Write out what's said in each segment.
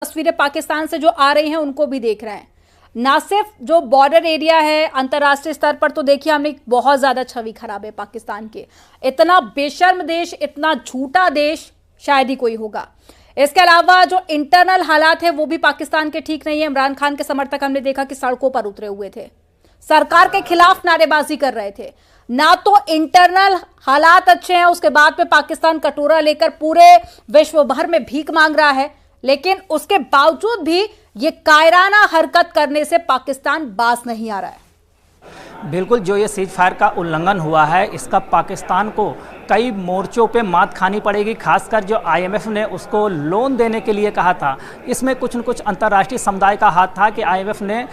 तस्वीरें पाकिस्तान से जो आ रही हैं उनको भी देख रहे हैं। ना सिर्फ जो बॉर्डर एरिया है, अंतर्राष्ट्रीय स्तर पर तो देखिए हमने बहुत ज्यादा छवि खराब है पाकिस्तान की। इतना बेशर्म देश, इतना झूठा देश शायद ही कोई होगा। इसके अलावा जो इंटरनल हालात है वो भी पाकिस्तान के ठीक नहीं है। इमरान खान के समर्थक हमने देखा कि सड़कों पर उतरे हुए थे, सरकार के खिलाफ नारेबाजी कर रहे थे। ना तो इंटरनल हालात अच्छे हैं, उसके बाद में पाकिस्तान कटोरा लेकर पूरे विश्व भर में भीख मांग रहा है, लेकिन उसके बावजूद भी ये कायराना हरकत करने से पाकिस्तान बाज नहीं आ रहा है। बिल्कुल, जो ये सीज फायर का उल्लंघन हुआ है इसका पाकिस्तान को कई मोर्चों पे मात खानी पड़ेगी। खासकर जो आईएमएफ ने उसको लोन देने के लिए कहा था, इसमें कुछ न कुछ अंतर्राष्ट्रीय समुदाय का हाथ था कि आईएमएफ ने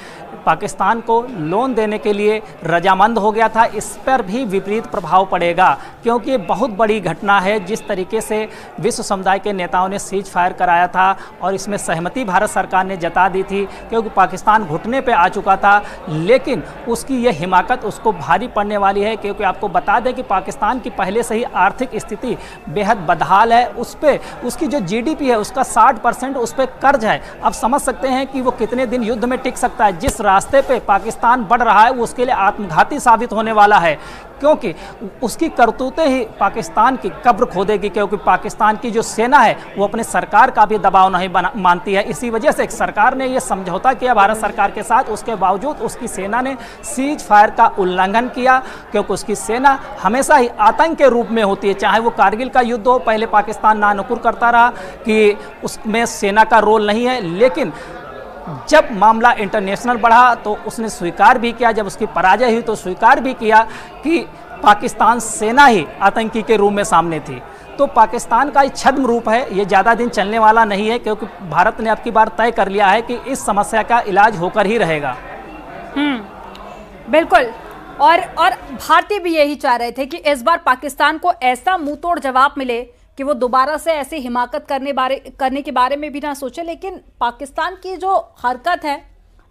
पाकिस्तान को लोन देने के लिए रजामंद हो गया था। इस पर भी विपरीत प्रभाव पड़ेगा, क्योंकि ये बहुत बड़ी घटना है। जिस तरीके से विश्व समुदाय के नेताओं ने सीज फायर कराया था और इसमें सहमति भारत सरकार ने जता दी थी, क्योंकि पाकिस्तान घुटने पे आ चुका था, लेकिन उसकी ये हिमाकत उसको भारी पड़ने वाली है। क्योंकि आपको बता दें कि पाकिस्तान की पहले से ही आर्थिक स्थिति बेहद बदहाल है। उस पे उसकी जो जीडीपी है उसका 60% उस पर कर्ज है। अब समझ सकते हैं कि वो कितने दिन युद्ध में टिक सकता है। जिस रास्ते पे पाकिस्तान बढ़ रहा है वो उसके लिए आत्मघाती साबित होने वाला है, क्योंकि उसकी करतूतें ही पाकिस्तान की कब्र खोदेगी। क्योंकि पाकिस्तान की जो सेना है वो अपने सरकार का भी दबाव नहीं मानती है। इसी वजह से सरकार ने ये समझौता किया भारत सरकार के साथ, उसके बावजूद उसकी सेना ने सीज फायर का उल्लंघन किया। क्योंकि उसकी सेना हमेशा ही आतंक के रूप में होती है। चाहे वो कारगिल का युद्ध हो, पहले पाकिस्तान नानुकुर करता रहा कि उसमें सेना का रोल नहीं है, लेकिन जब मामला इंटरनेशनल बढ़ा तो उसने स्वीकार भी किया, जब उसकी पराजय हुई तो स्वीकार भी किया कि पाकिस्तान सेना ही आतंकी के रूप में सामने थी। तो पाकिस्तान का छद्म रूप है, ये ज़्यादा दिन चलने वाला नहीं है, क्योंकि भारत ने अब की बार तय कर लिया है कि इस समस्या का इलाज होकर ही रहेगा। बिल्कुल, और भारतीय भी यही चाह रहे थे कि इस बार पाकिस्तान को ऐसा मुंहतोड़ जवाब मिले कि वो दोबारा से ऐसी हिमाकत करने के बारे में भी ना सोचे। लेकिन पाकिस्तान की जो हरकत है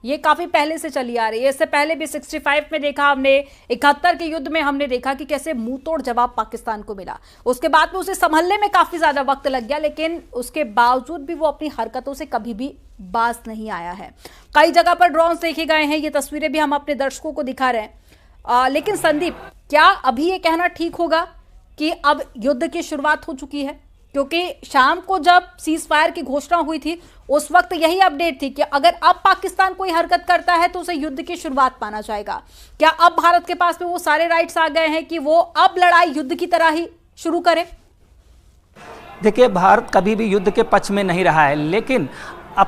ये काफ़ी पहले से चली आ रही है। इससे पहले भी 65 में देखा हमने, 71 के युद्ध में हमने देखा कि कैसे मुंहतोड़ जवाब पाकिस्तान को मिला। उसके बाद में उसे संभलने में काफ़ी ज़्यादा वक्त लग गया, लेकिन उसके बावजूद भी वो अपनी हरकतों से कभी भी बाज नहीं आया है। कई जगह पर ड्रोन देखे गए हैं, ये तस्वीरें भी हम अपने दर्शकों को दिखा रहे हैं। लेकिन संदीप, क्या अभी ये कहना ठीक होगा कि अब युद्ध की शुरुआत हो चुकी है? क्योंकि शाम को जब सीज फायर की घोषणा हुई थी उस वक्त यही अपडेट थी कि अगर अब पाकिस्तान कोई हरकत करता है तो उसे युद्ध की शुरुआत माना जाएगा। क्या अब भारत के पास में वो सारे राइट्स आ गए हैं कि वो अब लड़ाई युद्ध की तरह ही शुरू करे? देखिए, भारत कभी भी युद्ध के पक्ष में नहीं रहा है, लेकिन अब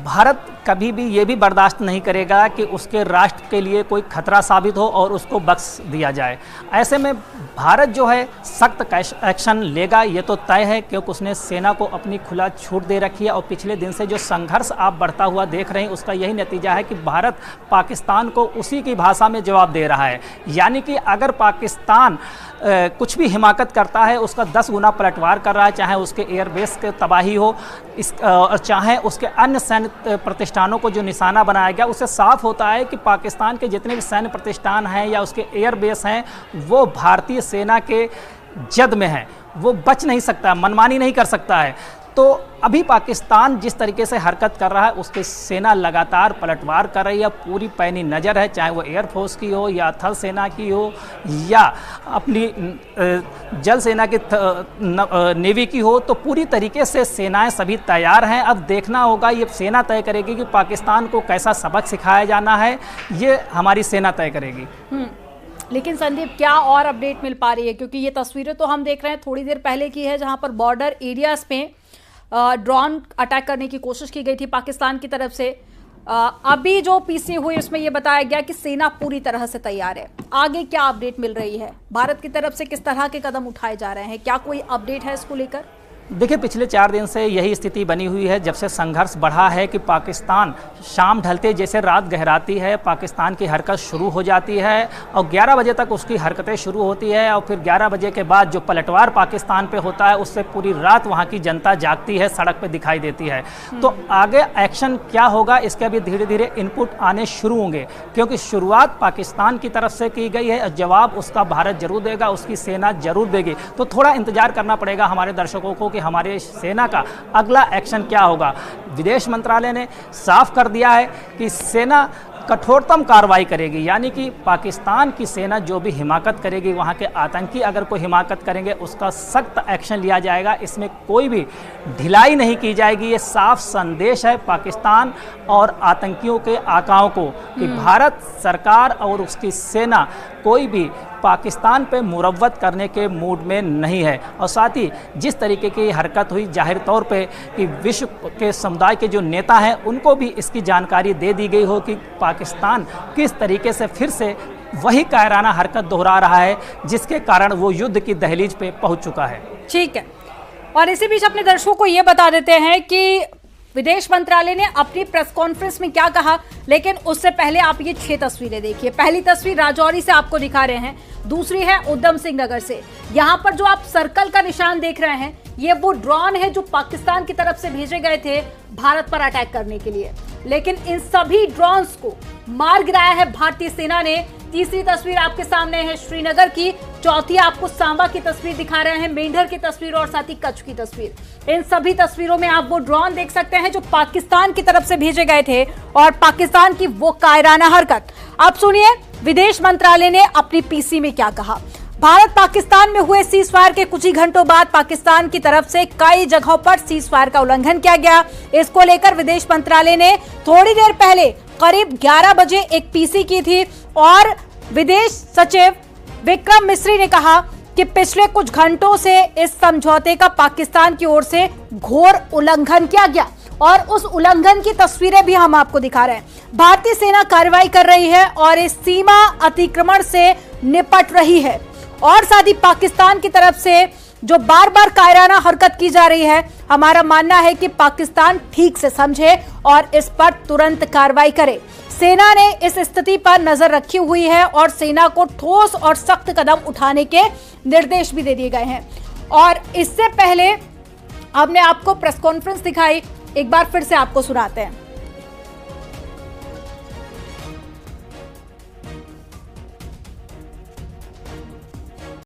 भारत कभी भी ये भी बर्दाश्त नहीं करेगा कि उसके राष्ट्र के लिए कोई खतरा साबित हो और उसको बख्श दिया जाए। ऐसे में भारत जो है सख्त एक्शन लेगा, ये तो तय है, क्योंकि उसने सेना को अपनी खुला छूट दे रखी है। और पिछले दिन से जो संघर्ष आप बढ़ता हुआ देख रहे हैं उसका यही नतीजा है कि भारत पाकिस्तान को उसी की भाषा में जवाब दे रहा है। यानी कि अगर पाकिस्तान कुछ भी हिमाकत करता है उसका 10 गुना पलटवार कर रहा है, चाहे उसके एयरबेस के तबाही हो और चाहे उसके अन्य सैन्य प्रतिष्ठानों को जो निशाना बनाया गया। उससे साफ होता है कि पाकिस्तान के जितने भी सैन्य प्रतिष्ठान हैं या उसके एयरबेस हैं वो भारतीय सेना के जद में है, वो बच नहीं सकता, मनमानी नहीं कर सकता है। तो अभी पाकिस्तान जिस तरीके से हरकत कर रहा है उसकी सेना लगातार पलटवार कर रही है, पूरी पैनी नज़र है, चाहे वो एयरफोर्स की हो या थल सेना की हो या अपनी जल सेना की नेवी की हो। तो पूरी तरीके से सेनाएं सभी तैयार हैं। अब देखना होगा, ये सेना तय करेगी कि पाकिस्तान को कैसा सबक सिखाया जाना है, ये हमारी सेना तय करेगी। लेकिन संदीप, क्या और अपडेट मिल पा रही है? क्योंकि ये तस्वीरें तो हम देख रहे हैं थोड़ी देर पहले की है, जहां पर बॉर्डर एरियाज में ड्रोन अटैक करने की कोशिश की गई थी पाकिस्तान की तरफ से। अभी जो पीसी हुई उसमें यह बताया गया कि सेना पूरी तरह से तैयार है। आगे क्या अपडेट मिल रही है? भारत की तरफ से किस तरह के कदम उठाए जा रहे हैं? क्या कोई अपडेट है इसको लेकर? देखिए, पिछले 4 दिन से यही स्थिति बनी हुई है, जब से संघर्ष बढ़ा है कि पाकिस्तान शाम ढलते जैसे रात गहराती है पाकिस्तान की हरकत शुरू हो जाती है और 11 बजे तक उसकी हरकतें शुरू होती है। और फिर 11 बजे के बाद जो पलटवार पाकिस्तान पे होता है उससे पूरी रात वहाँ की जनता जागती है, सड़क पे दिखाई देती है। तो आगे एक्शन क्या होगा इसके अभी धीरे धीरे इनपुट आने शुरू होंगे, क्योंकि शुरुआत पाकिस्तान की तरफ से की गई है और जवाब उसका भारत जरूर देगा, उसकी सेना जरूर देगी। तो थोड़ा इंतजार करना पड़ेगा हमारे दर्शकों को कि हमारे सेना का अगला एक्शन क्या होगा। विदेश मंत्रालय ने साफ कर दिया है कि सेना कठोरतम कार्रवाई करेगी, यानी कि पाकिस्तान की सेना जो भी हिमाकत करेगी, वहाँ के आतंकी अगर कोई हिमाकत करेंगे उसका सख्त एक्शन लिया जाएगा, इसमें कोई भी ढिलाई नहीं की जाएगी। ये साफ संदेश है पाकिस्तान और आतंकियों के आकाओं को कि भारत सरकार और उसकी सेना कोई भी पाकिस्तान पे मुरव्वत करने के मूड में नहीं है। और साथ ही जिस तरीके की हरकत हुई जाहिर तौर पे कि विश्व के समुदाय के जो नेता हैं उनको भी इसकी जानकारी दे दी गई हो कि पाकिस्तान किस तरीके से फिर से वही कायराना हरकत दोहरा रहा है जिसके कारण वो युद्ध की दहलीज पे पहुंच चुका है। ठीक है, और इसी बीच अपने दर्शकों को ये बता देते हैं कि विदेश मंत्रालय ने अपनी प्रेस कॉन्फ्रेंस में क्या कहा, लेकिन उससे पहले आप ये 6 तस्वीरें देखिए। पहली तस्वीर राजौरी से आपको दिखा रहे हैं, दूसरी है उधम सिंह नगर से। यहाँ पर जो आप सर्कल का निशान देख रहे हैं ये वो ड्रोन है जो पाकिस्तान की तरफ से भेजे गए थे भारत पर अटैक करने के लिए, लेकिन इन सभी ड्रोन्स को मार गिराया है भारतीय सेना ने। तीसरी तस्वीर आपके सामने है श्रीनगर की, चौथी आपको सांबा की तस्वीर दिखा रहे हैं, मेंढर की तस्वीर और साथ ही कच्छ की तस्वीर। इन सभी तस्वीरों में आप वो ड्रोन देख सकते हैं जो पाकिस्तान की तरफ से भेजे गए थे और पाकिस्तान की वो कायराना हरकत। आप सुनिए विदेश मंत्रालय ने अपनी पीसी में क्या कहा। भारत पाकिस्तान में हुए सीज फायर के कुछ ही घंटों बाद पाकिस्तान की तरफ से कई जगहों पर सीज फायर का उल्लंघन किया गया। इसको लेकर विदेश मंत्रालय ने थोड़ी देर पहले करीब 11 बजे एक पीसी की थी और विदेश सचिव विक्रम मिस्री ने कहा कि पिछले कुछ घंटों से इस समझौते का पाकिस्तान की ओर से घोर उल्लंघन किया गया और उस उल्लंघन की तस्वीरें भी हम आपको दिखा रहे हैं। भारतीय सेना कार्रवाई कर रही है और इस सीमा अतिक्रमण से निपट रही है और साथ ही पाकिस्तान की तरफ से जो बार बार कायराना हरकत की जा रही है, हमारा मानना है कि पाकिस्तान ठीक से समझे और इस पर तुरंत कार्रवाई करे। सेना ने इस स्थिति पर नजर रखी हुई है और सेना को ठोस और सख्त कदम उठाने के निर्देश भी दे दिए गए हैं। और इससे पहले हमने आपको प्रेस कॉन्फ्रेंस दिखाई, एक बार फिर से आपको सुनाते हैं।